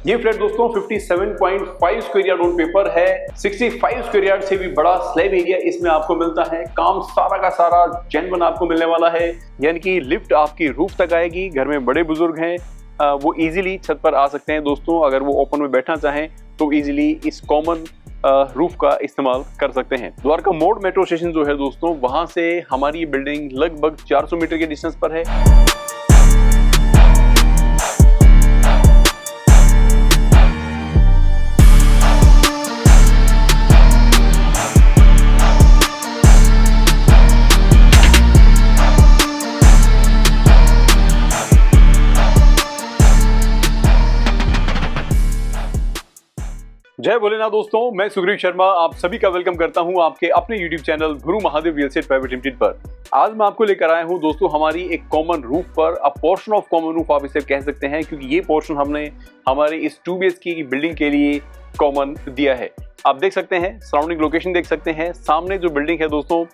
ये फ्लैट दोस्तों 57.5 square yard on paper है। 65 स्क्वायर यार्ड से भी बड़ा स्लैब एरिया इसमें आपको मिलता है। काम सारा का सारा जेन्युइन आपको मिलने वाला है, यानी कि लिफ्ट आपकी रूफ तक आएगी। घर में बड़े बुजुर्ग हैं वो इजीली छत पर आ सकते हैं दोस्तों। अगर वो ओपन में बैठना चाहें तो इजीली इस कॉमन रूफ का इस्तेमाल कर सकते हैं। द्वारका मोड़ मेट्रो स्टेशन जो है दोस्तों, वहां से हमारी बिल्डिंग लगभग 400 मीटर के डिस्टेंस पर है। जय भोलेनाथ दोस्तों, मैं सुग्रीव शर्मा आप सभी का वेलकम करता हूं आपके अपने YouTube चैनल गुरु Mahadev real estate private limited पर। आज मैं आपको लेकर आया हूं दोस्तों हमारी एक कॉमन रूफ पर, अ पोर्शन ऑफ कॉमन रूफ आप इसे कह सकते हैं, क्योंकि ये पोर्शन हमने हमारी इस 2 BHK की बिल्डिंग के लिए कॉमन दिया है। आप देख सकते हैं, सराउंडिंग लोकेशन देख सकते हैं। सामने जो बिल्डिंग है दोस्तों,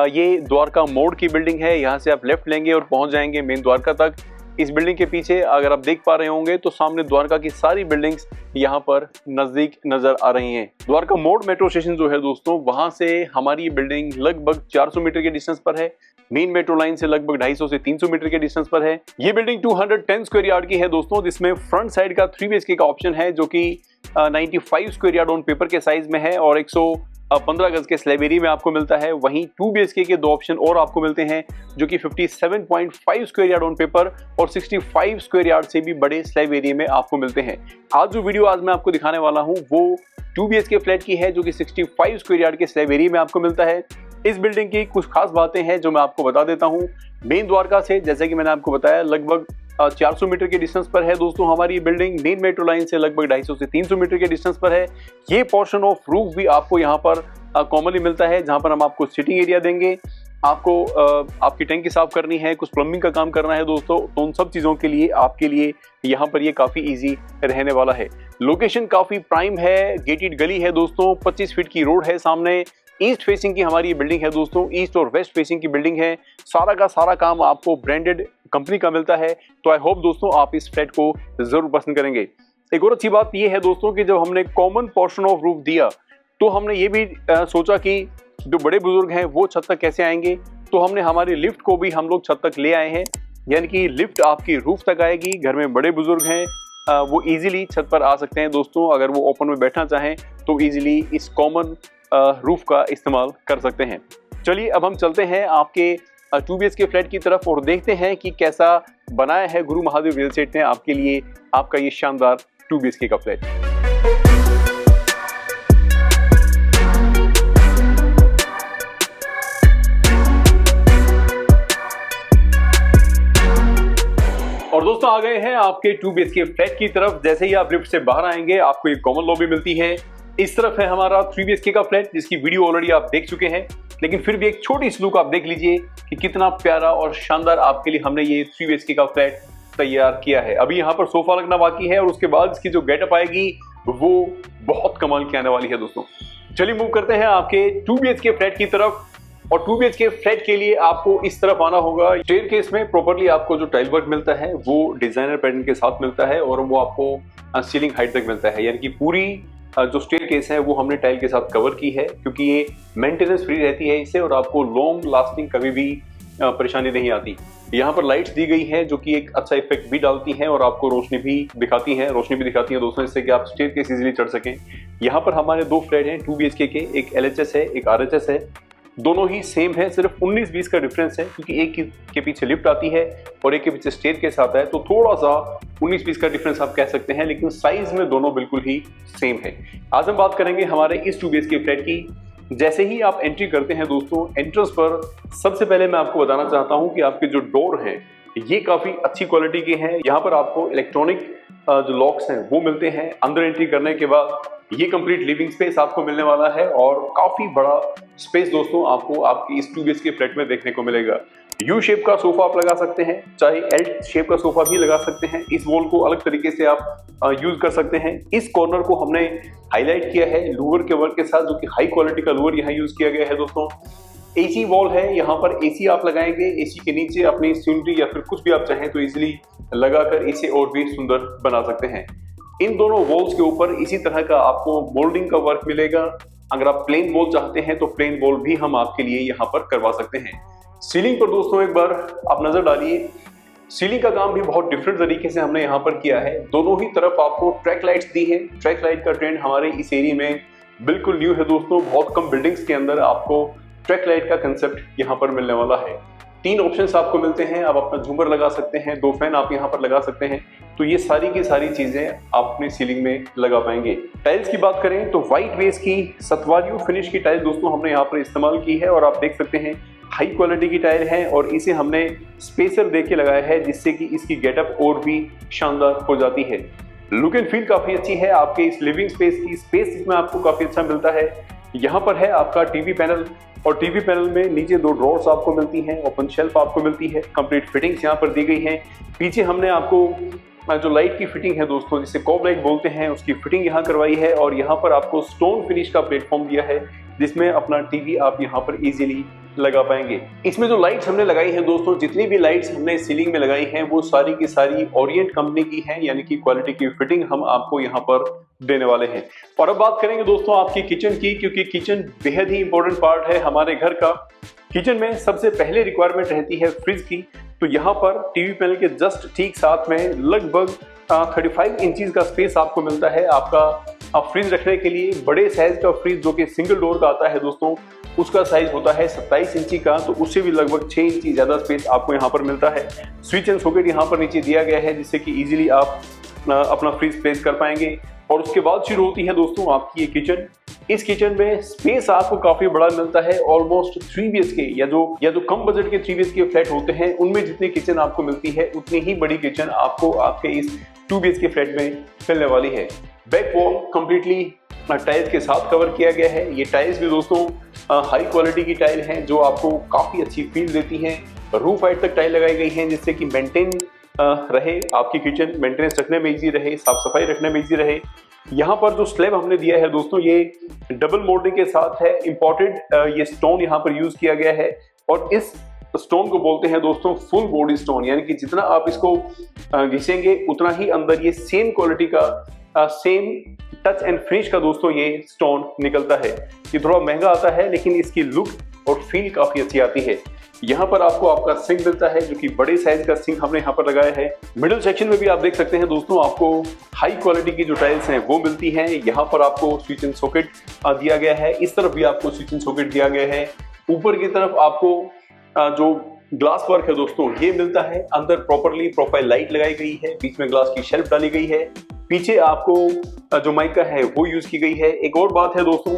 ये द्वारका मोड़ की बिल्डिंग है। यहाँ से आप लेफ्ट लेंगे और पहुंच जाएंगे मेन द्वारका तक। इस बिल्डिंग के पीछे अगर आप देख पा रहे होंगे तो सामने द्वारका की सारी बिल्डिंग्स यहाँ पर नजदीक नजर आ रही हैं। द्वारका मोड़ मेट्रो स्टेशन जो है दोस्तों, वहां से हमारी ये बिल्डिंग लगभग 400 मीटर के डिस्टेंस पर है। मेन मेट्रो लाइन से लगभग 250 से 300 मीटर के डिस्टेंस पर है। ये बिल्डिंग 210 स्क्वायर यार्ड की है दोस्तों, जिसमें फ्रंट साइड का 3 BHK का ऑप्शन है, जो कि 95 स्क्वायर यार्ड ऑन पेपर के साइज में है और 115 गज के स्लैब एरिया में आपको मिलता है। वहीं 2 BHK के 2 ऑप्शन और आपको मिलते हैं, जो कि 57.5 स्क्वायर यार्ड ऑन पेपर और 65 स्क्वायर यार्ड से भी बड़े स्लैब एरिया में आपको मिलते हैं। आज जो वीडियो मैं आपको दिखाने वाला हूं वो 2 BHK फ्लैट की है, जो कि 65 स्क्वायर यार्ड के स्लैब एरिया में आपको मिलता है। इस बिल्डिंग की कुछ खास बातें हैं जो मैं आपको बता देता हूं। मेन द्वारका से, जैसे कि मैंने आपको बताया, लगभग 400 मीटर के डिस्टेंस पर है दोस्तों हमारी बिल्डिंग। मेन मेट्रो लाइन से लगभग 250 से 300 मीटर के डिस्टेंस पर है। ये पोर्शन ऑफ रूफ भी आपको यहाँ पर कॉमनली मिलता है, जहाँ पर हम आपको सिटिंग एरिया देंगे। आपको आपकी टैंकी साफ करनी है, कुछ प्लम्बिंग का काम करना है दोस्तों, तो उन सब चीज़ों के लिए आपके लिए यहाँ पर ये काफ़ी इजी रहने वाला है। लोकेशन काफ़ी प्राइम है, गेटेड गली है दोस्तों, 25 फीट की रोड है सामने। ईस्ट फेसिंग की हमारी बिल्डिंग है दोस्तों, ईस्ट और वेस्ट फेसिंग की बिल्डिंग है। सारा का सारा काम आपको ब्रांडेड कंपनी का मिलता है। तो आई होप दोस्तों आप इस फ्लैट को जरूर पसंद करेंगे। एक और अच्छी बात यह है दोस्तों कि जब हमने कॉमन पोर्शन ऑफ रूफ दिया तो हमने ये भी सोचा कि जो बड़े बुजुर्ग हैं वो छत तक कैसे आएंगे, तो हमने हमारी लिफ्ट को भी हम लोग छत तक ले आए हैं, यानी कि लिफ्ट आपकी रूफ तक आएगी। घर में बड़े बुजुर्ग हैं वो इजीली छत पर आ सकते हैं दोस्तों। अगर वो ओपन में बैठना चाहें तो इजीली इस कॉमन रूफ का इस्तेमाल कर सकते हैं। चलिए अब हम चलते हैं आपके 2 BHK फ्लैट की तरफ और देखते हैं कि कैसा बनाया है गुरु महादेव रियल एस्टेट ने आपके लिए आपका ये शानदार 2 BHK का फ्लैट। और दोस्तों आ गए हैं आपके 2 BHK फ्लैट की तरफ। जैसे ही आप लिफ्ट से बाहर आएंगे आपको एक कॉमन लॉबी मिलती है। इस तरफ है हमारा 3 BHK का फ्लैट, जिसकी वीडियो ऑलरेडी आप देख चुके हैं, लेकिन फिर भी एक छोटी सी लुक आप देख लीजिए कि कितना प्यारा और शानदार आपके लिए हमने ये 3 BHK का फ्लैट तैयार किया है। अभी यहाँ पर सोफा लगना बाकी है और उसके बाद इसकी जो गेटअप आएगी वो बहुत कमाल की आने वाली है दोस्तों। चलिए मूव करते हैं आपके 2 BHK फ्लैट की तरफ। और 2 BHK फ्लैट के लिए आपको इस तरफ आना होगा। स्टेयरकेस में प्रॉपर्ली आपको जो टाइल वर्क मिलता है वो डिजाइनर पैटर्न के साथ मिलता है और वो आपको सीलिंग हाइट तक मिलता है, यानी कि पूरी जो स्टेयरकेस है वो हमने टाइल के साथ कवर की है, क्योंकि ये मेंटेनेंस फ्री रहती है इससे और आपको लॉन्ग लास्टिंग कभी भी परेशानी नहीं आती। यहाँ पर लाइट्स दी गई हैं जो कि एक अच्छा इफेक्ट भी डालती हैं और आपको रोशनी भी दिखाती हैं दोस्तों, जिससे कि आप स्टेयरकेस इजीली चढ़ सकें। यहाँ पर हमारे 2 फ्लैट हैं 2 BHK के, एक LHS है, एक RHS है। दोनों ही सेम है, सिर्फ 19-20 का डिफरेंस है, क्योंकि एक के पीछे लिफ्ट आती है और एक के पीछे स्टेयरकेस आता है, तो थोड़ा सा 19-20 का डिफरेंस आप कह सकते हैं, लेकिन साइज में दोनों बिल्कुल ही सेम है। आज हम बात करेंगे हमारे इस 2 BHK फ्लैट की। जैसे ही आप एंट्री करते हैं दोस्तों, एंट्रेंस पर सबसे पहले मैं आपको बताना चाहता हूं कि आपके जो डोर हैं ये काफी अच्छी क्वालिटी के हैं। यहाँ पर आपको इलेक्ट्रॉनिक जो लॉक्स हैं वो मिलते हैं। अंदर एंट्री करने के बाद ये कंप्लीट लिविंग स्पेस आपको मिलने वाला है और काफी बड़ा स्पेस दोस्तों आपको आपकी इस 2 BHK फ्लैट में देखने को मिलेगा। यू शेप का सोफा आप लगा सकते हैं, चाहे एल शेप का सोफा भी लगा सकते हैं। इस वॉल को अलग तरीके से आप यूज कर सकते हैं। इस कॉर्नर को हमने हाईलाइट किया है लूवर के वर्क के साथ, जो कि हाई क्वालिटी का लूवर यहाँ यूज किया गया है दोस्तों। एसी वॉल है, यहाँ पर एसी आप लगाएंगे, एसी के नीचे अपनी सीनरी या फिर कुछ भी आप चाहें तो इजीली लगाकर इसे और भी सुंदर बना सकते हैं। इन दोनों वॉल्स के ऊपर इसी तरह का आपको मोल्डिंग का वर्क मिलेगा। अगर आप प्लेन वॉल चाहते हैं तो प्लेन वॉल भी हम आपके लिए यहाँ पर करवा सकते हैं। सीलिंग पर दोस्तों एक बार आप नजर डालिए, सीलिंग का काम भी बहुत डिफरेंट तरीके से हमने यहाँ पर किया है। दोनों ही तरफ आपको ट्रैक लाइट्स दी है। ट्रैक लाइट का ट्रेंड हमारे इस एरिया में बिल्कुल न्यू है दोस्तों। बहुत कम बिल्डिंग्स के अंदर आपको ट्रैक लाइट का कंसेप्ट यहाँ पर मिलने वाला है। 3 ऑप्शंस आपको मिलते हैं। आप अपना झूमर लगा सकते हैं, 2 फैन आप यहाँ पर लगा सकते हैं। तो ये सारी की सारी चीजें आप अपनी सीलिंग में लगा पाएंगे। टाइल्स की बात करें तो व्हाइट बेस की सतवारियो फिनिश की टाइल दोस्तों हमने यहाँ पर इस्तेमाल की है और आप देख सकते हैं हाई क्वालिटी की टाइल है और इसे हमने स्पेसर दे के लगाया है जिससे कि इसकी गेटअप और भी शानदार हो जाती है। लुक एंड फील काफी अच्छी है। आपके इस लिविंग स्पेस की स्पेस इसमें आपको काफी अच्छा मिलता है। यहाँ पर है आपका टीवी पैनल और टीवी पैनल में नीचे 2 ड्रॉर्स आपको मिलती हैं, ओपन शेल्फ आपको मिलती है, कंप्लीट फिटिंग्स यहाँ पर दी गई हैं। पीछे हमने आपको जो लाइट की फिटिंग है दोस्तों, जिसे कॉब लाइट बोलते हैं, उसकी फिटिंग यहाँ करवाई है और यहाँ पर आपको स्टोन फिनिश का प्लेटफॉर्म दिया है जिसमें अपना टीवी आप यहाँ पर इजीली लगा पाएंगे। इसमें जो लाइट्स हमने लगाई है दोस्तों, जितनी भी लाइट्स हमने सीलिंग में लगाई हैं वो सारी की सारी ओरिएंट कंपनी की हैं, यानी कि क्वालिटी की फिटिंग हम आपको यहाँ पर देने वाले हैं। और अब बात करेंगे दोस्तों आपकी किचन की, क्योंकि किचन बेहद ही इंपॉर्टेंट पार्ट है हमारे घर का। किचन में सबसे पहले रिक्वायरमेंट रहती है फ्रिज की। तो यहाँ पर टीवी पैनल के जस्ट ठीक साथ में लगभग 35 इंचेस का स्पेस आपको मिलता है आपका फ्रिज रखने के लिए। बड़े साइज का फ्रिज जो कि सिंगल डोर का आता है दोस्तों, उसका साइज होता है 27 इंची का, तो उससे भी लगभग 6 इंची ज्यादा स्पेस आपको यहाँ पर मिलता है। स्विच एंड सॉकेट यहाँ पर नीचे दिया गया है जिससे कि इजीली आप अपना फ्रिज प्लेस कर पाएंगे। और उसके बाद शुरू होती है दोस्तों आपकी ये किचन। इस किचन में स्पेस आपको काफी बड़ा मिलता है। ऑलमोस्ट 3 BHK या जो कम बजट के 3 BHK फ्लैट होते हैं उनमें जितनी किचन आपको मिलती है उतनी ही बड़ी किचन आपको आपके इस 2 BHK फ्लैट में मिलने वाली है। बैक वॉल कंप्लीटली टाइल्स के साथ कवर किया गया है। ये टाइल्स भी दोस्तों हाई क्वालिटी की टाइल हैं जो आपको काफी अच्छी फील देती हैं। रूफ हाइट तक टाइल लगाई गई है जिससे कि मेंटेन रहे आपकी किचन, मेंटेनेंस रखने में इजी रहे, साफ सफाई रखने में इजी रहे। यहाँ पर जो स्लैब हमने दिया है दोस्तों ये डबल मोल्डिंग के साथ है। इंपोर्टेड ये स्टोन यहाँ पर यूज किया गया है और इस स्टोन को बोलते हैं दोस्तों फुल बॉडी स्टोन, यानी कि जितना आप इसको घिसेंगे उतना ही अंदर ये सेम क्वालिटी का सेम टच एंड फिनिश का दोस्तों ये स्टोन निकलता है। ये थोड़ा महंगा आता है लेकिन इसकी लुक और फील काफी अच्छी आती है। यहाँ पर आपको आपका सिंक मिलता है जो कि बड़े साइज का सिंक हमने यहाँ पर लगाया है। मिडिल सेक्शन में भी आप देख सकते हैं दोस्तों आपको हाई क्वालिटी की जो टाइल्स हैं वो मिलती हैं। यहाँ पर आपको स्विच एंड सॉकेट दिया गया है, इस तरफ भी आपको स्विच एंड सॉकेट दिया गया है। ऊपर की तरफ आपको जो ग्लास वर्क है दोस्तों ये मिलता है। अंदर प्रॉपरली प्रोफाइल लाइट लगाई गई है, बीच में ग्लास की शेल्फ डाली गई है। पीछे आपको जो माइका है वो यूज की गई है। एक और बात है दोस्तों,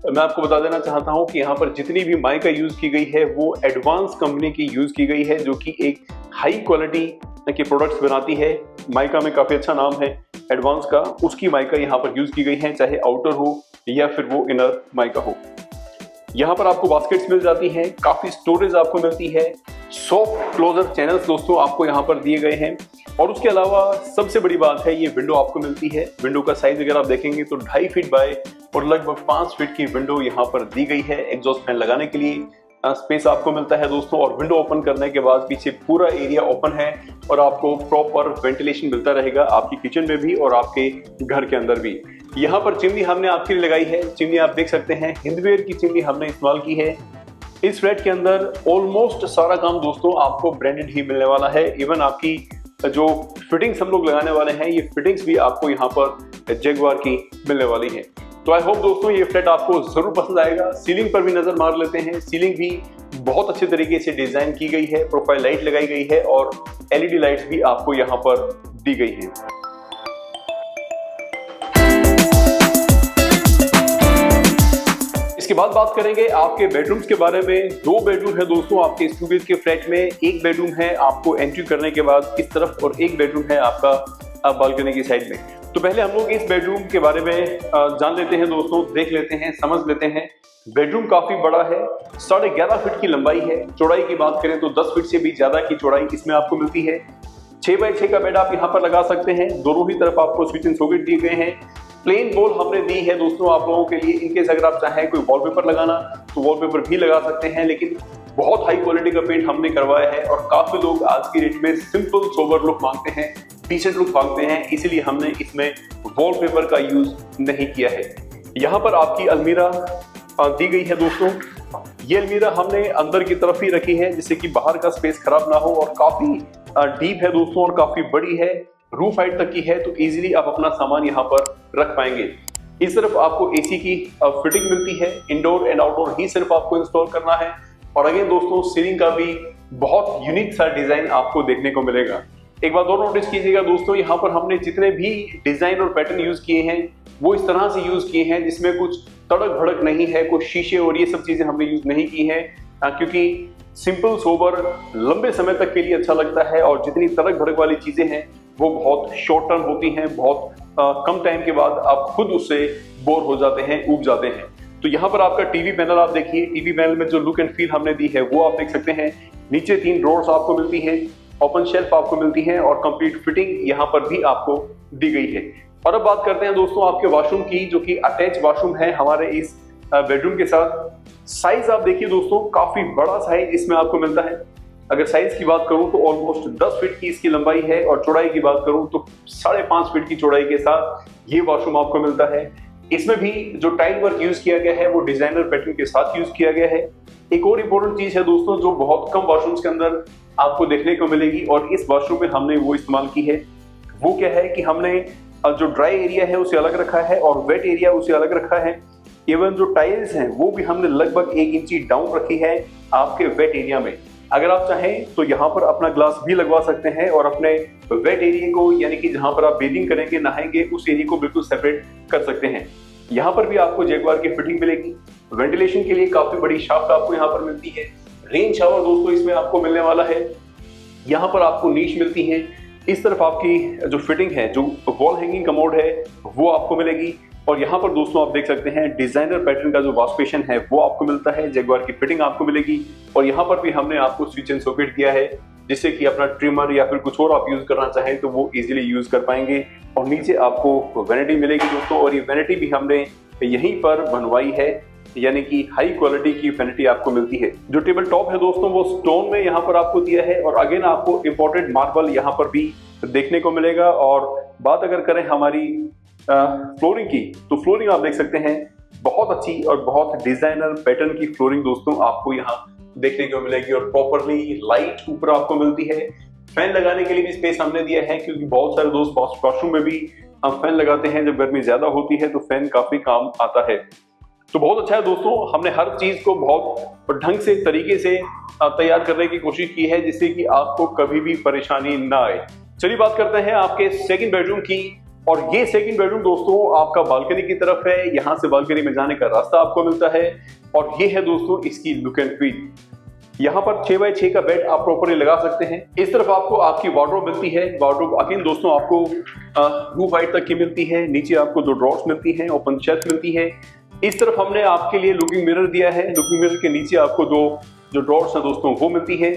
मैं आपको बता देना चाहता हूं कि यहाँ पर जितनी भी माइका यूज की गई है वो एडवांस कंपनी की यूज की गई है जो कि एक हाई क्वालिटी के प्रोडक्ट्स बनाती है। माइका में काफी अच्छा नाम है एडवांस का, उसकी माइका यहाँ पर यूज की गई है, चाहे आउटर हो या फिर वो इनर माइका हो। यहाँ पर आपको बास्केट्स मिल जाती हैं, काफी स्टोरेज आपको मिलती है। सॉफ्ट क्लोजर चैनल्स दोस्तों आपको यहाँ पर दिए गए हैं। और उसके अलावा सबसे बड़ी बात है ये विंडो आपको मिलती है। विंडो का साइज अगर आप देखेंगे तो 2.5 फीट बाय और लगभग 5 फीट की विंडो यहाँ पर दी गई है। एग्जॉस्ट फैन लगाने के लिए स्पेस आपको मिलता है दोस्तों। और विंडो ओपन करने के बाद पीछे पूरा एरिया ओपन है और आपको प्रॉपर वेंटिलेशन मिलता रहेगा आपकी किचन में भी और आपके घर के अंदर भी। यहाँ पर चिमनी हमने आपके लिए लगाई है। चिमनी आप देख सकते हैं हिंदवेयर की चिमनी हमने इस्तेमाल की है। इस फ्लैट के अंदर ऑलमोस्ट सारा काम दोस्तों आपको ब्रांडेड ही मिलने वाला है। इवन आपकी जो फिटिंग्स हम लोग लगाने वाले हैं ये फिटिंग्स भी आपको यहाँ पर जैगुआर की मिलने वाली है। तो आई होप दोस्तों ये फ्लैट आपको जरूर पसंद आएगा। सीलिंग पर भी नजर मार लेते हैं। सीलिंग भी बहुत अच्छे तरीके से डिजाइन की गई है, प्रोफाइल लाइट लगाई गई है और LED लाइट्स भी आपको यहाँ पर दी गई है। इसके बाद बात करेंगे आपके बेडरूम्स के बारे में। 2 बेडरूम है दोस्तों आपके इस 2 BHK फ्लैट में। एक बेडरूम है आपको एंट्री करने के बाद इस तरफ और एक बेडरूम है आपका बालकनी की साइड में। तो पहले हम लोग इस बेडरूम के बारे में जान लेते हैं दोस्तों, देख लेते हैं, समझ लेते हैं। बेडरूम काफी बड़ा है, 11.5 फीट की लंबाई है। चौड़ाई की बात करें तो 10 फीट से भी ज्यादा की चौड़ाई इसमें आपको मिलती है। 6 बाई 6 का बेड आप यहाँ पर लगा सकते हैं। दोनों ही तरफ आपको स्विच एंड सॉकेट दिए गए हैं। प्लेन वॉल हमने दी है दोस्तों आप लोगों के लिए। इनकेस अगर आप चाहें कोई वॉलपेपर लगाना तो वॉलपेपर भी लगा सकते हैं, लेकिन बहुत हाई क्वालिटी का पेंट हमने करवाया है और काफी लोग आज की डेट में सिंपल सोबर लुक मांगते हैं। डिसेंट लुक मांगते हैं, इसीलिए हमने इसमें वॉलपेपर का यूज नहीं किया है। यहाँ पर आपकी अलमीरा दी गई है दोस्तों। ये अलमीरा हमने अंदर की तरफ ही रखी है जिससे कि बाहर का स्पेस खराब ना हो, और काफी डीप है दोस्तों और काफी बड़ी है, रूफ हाइट तक की है, तो इजीली आप अपना सामान यहाँ पर रख पाएंगे। इस तरफ आपको एसी की फिटिंग मिलती है, इंडोर एंड आउटडोर ही सिर्फ आपको इंस्टॉल करना है। और अगेन दोस्तों सीलिंग का भी बहुत यूनिक सा डिजाइन आपको देखने को मिलेगा। एक बात और नोटिस कीजिएगा दोस्तों, यहाँ पर हमने जितने भी डिजाइन और पैटर्न यूज किए हैं वो इस तरह से यूज किए हैं जिसमें कुछ तड़क भड़क नहीं है, कुछ शीशे और ये सब चीजें हमने यूज नहीं की है, क्योंकि सिंपल सोबर लंबे समय तक के लिए अच्छा लगता है, और जितनी तड़क भड़क वाली चीजें हैं वो बहुत शॉर्ट टर्म होती हैं, बहुत कम टाइम के बाद आप खुद उससे बोर हो जाते हैं, ऊब जाते हैं। तो यहाँ पर आपका टीवी पैनल आप देखिए, टीवी पैनल में जो लुक एंड फील हमने दी है वो आप देख सकते हैं। नीचे 3 ड्रॉर्स आपको मिलती है, ओपन शेल्फ आपको मिलती है, और कंप्लीट फिटिंग यहाँ पर भी आपको दी गई है। और अब बात करते हैं दोस्तों आपके वॉशरूम की, जो कि अटैच वॉशरूम है हमारे इस बेडरूम के साथ। साइज आप देखिए दोस्तों, काफी बड़ा साइज इसमें आपको मिलता है। अगर साइज की बात करूं तो ऑलमोस्ट 10 फीट की इसकी लंबाई है, और चौड़ाई की बात करूं तो 5.5 फीट की चौड़ाई के साथ ये वॉशरूम आपको मिलता है। इसमें भी जो टाइल वर्क यूज किया गया है वो डिजाइनर पैटर्न के साथ यूज किया गया है। एक और इम्पोर्टेंट चीज है दोस्तों जो बहुत कम वॉशरूम्स के अंदर आपको देखने को मिलेगी, और इस वॉशरूम में हमने वो इस्तेमाल की है। वो क्या है कि हमने जो ड्राई एरिया है उसे अलग रखा है और वेट एरिया उसे अलग रखा है। इवन जो टाइल्स हैं वो भी हमने लगभग 1 इंची डाउन रखी है आपके वेट एरिया में। अगर आप चाहें तो यहाँ पर अपना ग्लास भी लगवा सकते हैं और अपने वेट एरिया को, यानी कि जहां पर आप बेदिंग करेंगे, नहाएंगे, उस एरिया को बिल्कुल सेपरेट कर सकते हैं। यहाँ पर भी आपको जैगवार की फिटिंग मिलेगी। वेंटिलेशन के लिए काफी बड़ी शाफ्ट आपको यहाँ पर मिलती है। रेन शावर दोस्तों इसमें आपको मिलने वाला है। यहाँ पर आपको नीश मिलती है। इस तरफ आपकी जो फिटिंग है, जो वॉल हैंगिंग कमोड है, वो आपको मिलेगी। और यहाँ पर दोस्तों आप देख सकते हैं डिजाइनर पैटर्न का जो वॉश बेसिन है वो आपको मिलता है। जैगवार की फिटिंग आपको मिलेगी, और यहाँ पर भी हमने आपको स्विच एंड सॉकेट दिया है जिससे कि अपना ट्रिमर या फिर कुछ और आप यूज करना चाहें तो वो इजीली यूज कर पाएंगे। और नीचे आपको वैनिटी मिलेगी दोस्तों, और ये वैनिटी भी हमने यहीं पर बनवाई है, यानी कि हाई क्वालिटी की वैनिटी आपको मिलती है। जो टेबल टॉप है दोस्तों वो स्टोन में यहाँ पर आपको दिया है, और अगेन आपको इंपोर्टेड मार्बल यहाँ पर भी देखने को मिलेगा। और बात अगर करें हमारी फ्लोरिंग की, तो फ्लोरिंग आप देख सकते हैं बहुत अच्छी और बहुत डिजाइनर पैटर्न की फ्लोरिंग दोस्तों आपको यहाँ देखने को मिलेगी, और प्रॉपरली लाइट ऊपर आपको मिलती है। फैन लगाने के लिए भी स्पेस हमने दिया है, क्योंकि बहुत सारे दोस्त वॉशरूम में भी फैन लगाते हैं। जब गर्मी ज्यादा होती है तो फैन काफी काम आता है। तो बहुत अच्छा है दोस्तों, हमने हर चीज को बहुत ढंग से, तरीके से तैयार करने की कोशिश की है जिससे कि आपको कभी भी परेशानी ना आए। चलिए बात करते हैं आपके सेकंड बेडरूम की। और ये सेकंड बेडरूम दोस्तों आपका बालकनी की तरफ है। यहाँ से बालकनी में जाने का रास्ता आपको मिलता है, और ये है दोस्तों इसकी लुक एंड फील। यहाँ पर 6x6 का बेड आप प्रॉपरली लगा सकते हैं। इस तरफ आपको आपकी वार्डरोब मिलती है। वार्डरोब अगेन दोस्तों आपको रूफ हाइट तक की मिलती है। नीचे आपको 2 ड्रॉर्स मिलती है, ओपन शेल्फ मिलती है। इस तरफ हमने आपके लिए लुकिंग मिरर दिया है। लुकिंग मिरर के नीचे आपको 2 जो ड्रॉर्स हैं दोस्तों वो मिलती है।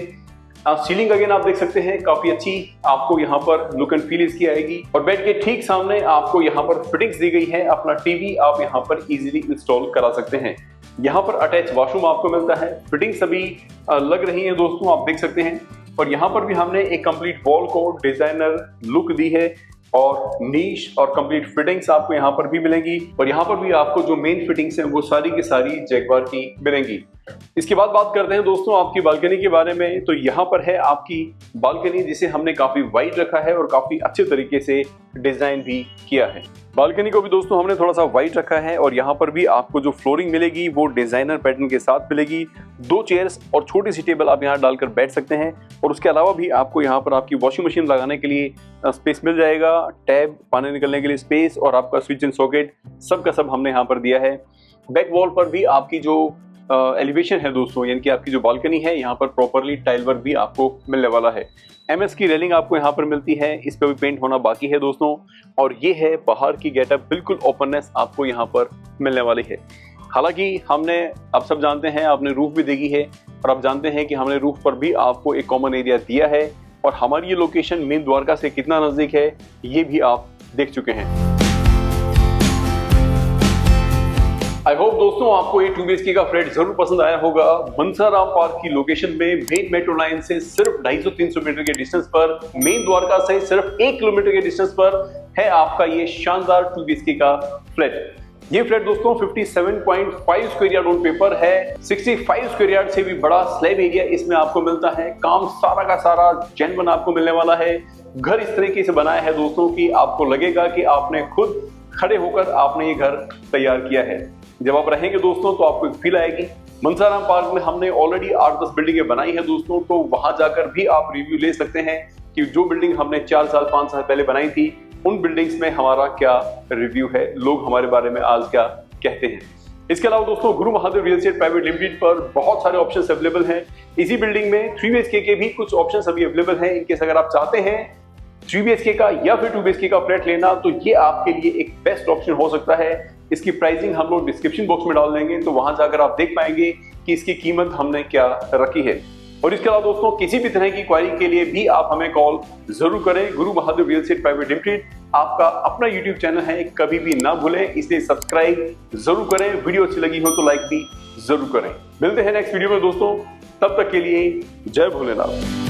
सीलिंग अगेन आप देख सकते हैं काफी अच्छी आपको यहाँ पर लुक एंड फील इसकी आएगी। और बेड के ठीक सामने आपको यहाँ पर फिटिंग्स दी गई है। अपना टीवी आप यहाँ पर इजीली इंस्टॉल करा सकते हैं। यहाँ पर अटैच वॉशरूम आपको मिलता है। फिटिंग सभी लग रही है दोस्तों, आप देख सकते हैं। और यहाँ पर भी हमने एक कंप्लीट वॉल को डिजाइनर लुक दी है, और नीश और कंप्लीट फिटिंग्स आपको यहाँ पर भी मिलेंगी। और यहाँ पर भी आपको जो मेन फिटिंग्स हैं वो सारी की सारी जैगवार की मिलेंगी। इसके बाद बात करते हैं दोस्तों आपकी बालकनी के बारे में। तो यहाँ पर है आपकी बालकनी जिसे हमने काफी वाइड रखा है और काफी अच्छे तरीके से डिजाइन भी किया है। बालकनी को भी दोस्तों हमने थोड़ा सा वाइड रखा है, और यहाँ पर भी आपको जो फ्लोरिंग मिलेगी वो डिजाइनर पैटर्न के साथ मिलेगी। 2 चेयर्स और छोटी सी टेबल आप यहाँ डालकर बैठ सकते हैं। और उसके अलावा भी आपको यहाँ पर आपकी वॉशिंग मशीन लगाने के लिए स्पेस मिल जाएगा, टैब, पानी निकलने के लिए स्पेस, और आपका स्विच एंड सॉकेट सब का सब हमने यहाँ पर दिया है। बैक वॉल पर भी आपकी जो एलिवेशन है दोस्तों, यानी कि आपकी जो बालकनी है, यहाँ पर प्रॉपरली टाइल वर्क भी आपको मिलने वाला है। MS की रेलिंग आपको यहाँ पर मिलती है, इस पे भी पेंट होना बाकी है दोस्तों। और ये है बाहर की गेटअप, बिल्कुल ओपननेस आपको यहाँ पर मिलने वाली है। हालांकि हमने, आप सब जानते हैं, आपने रूफ भी देखी है, और आप जानते हैं कि हमने रूफ पर भी आपको एक कॉमन एरिया दिया है। और हमारी ये लोकेशन मेन द्वारका से कितना नजदीक है ये भी आप देख चुके हैं। आई होप दोस्तों आपको ये 2 BHK का फ्लैट जरूर पसंद आया होगा। मनसाराम पार्क की लोकेशन में मेन मेट्रो लाइन से सिर्फ 250-300 मीटर के डिस्टेंस पर, मेन द्वारका से सिर्फ 1 किलोमीटर के डिस्टेंस पर है आपका ये शानदार 2 BHK का फ्लैट। ये फ्लैट दोस्तों 57.5 स्क्वायर यार्ड ऑन पेपर है। 65 स्क्वायर यार्ड से भी बड़ा स्लैब एरिया इसमें आपको मिलता है। काम सारा का सारा जेन्युइन आपको मिलने वाला है। घर इस तरीके से बनाया है दोस्तों कि आपको लगेगा कि आपने खुद खड़े होकर आपने ये घर तैयार किया है। जब आप रहेंगे दोस्तों तो आपको एक फील आएगी। मनसाराम पार्क में हमने ऑलरेडी 8-10 बिल्डिंगें बनाई है दोस्तों, तो वहां जाकर भी आप रिव्यू ले सकते हैं कि जो बिल्डिंग हमने 4 साल 5 साल पहले बनाई थी उन बिल्डिंग्स में हमारा क्या रिव्यू है, लोग हमारे बारे में आज क्या कहते हैं। इसके अलावा दोस्तों गुरु Mahadev real estate private limited पर बहुत सारे ऑप्शंस अवेलेबल हैं। इसी बिल्डिंग में 3 BHK के भी कुछ ऑप्शंस अभी अवेलेबल हैं। इनकेस अगर आप चाहते हैं 3 BHK का या फिर 2 BHK का फ्लैट लेना तो ये आपके लिए एक बेस्ट ऑप्शन हो सकता है। इसकी प्राइसिंग हम लोग डिस्क्रिप्शन बॉक्स में डाल देंगे, तो वहां जाकर आप देख पाएंगे कि इसकी कीमत हमने क्या रखी है। और इसके अलावा दोस्तों किसी भी तरह की क्वारी के लिए भी आप हमें कॉल जरूर करें। गुरु Mahadev real estate private limited आपका अपना YouTube चैनल है, कभी भी ना भूलें, इसलिए सब्सक्राइब जरूर करें। वीडियो अच्छी लगी हो तो लाइक भी जरूर करें। मिलते हैं नेक्स्ट वीडियो में दोस्तों, तब तक के लिए जय भोलेनाथ।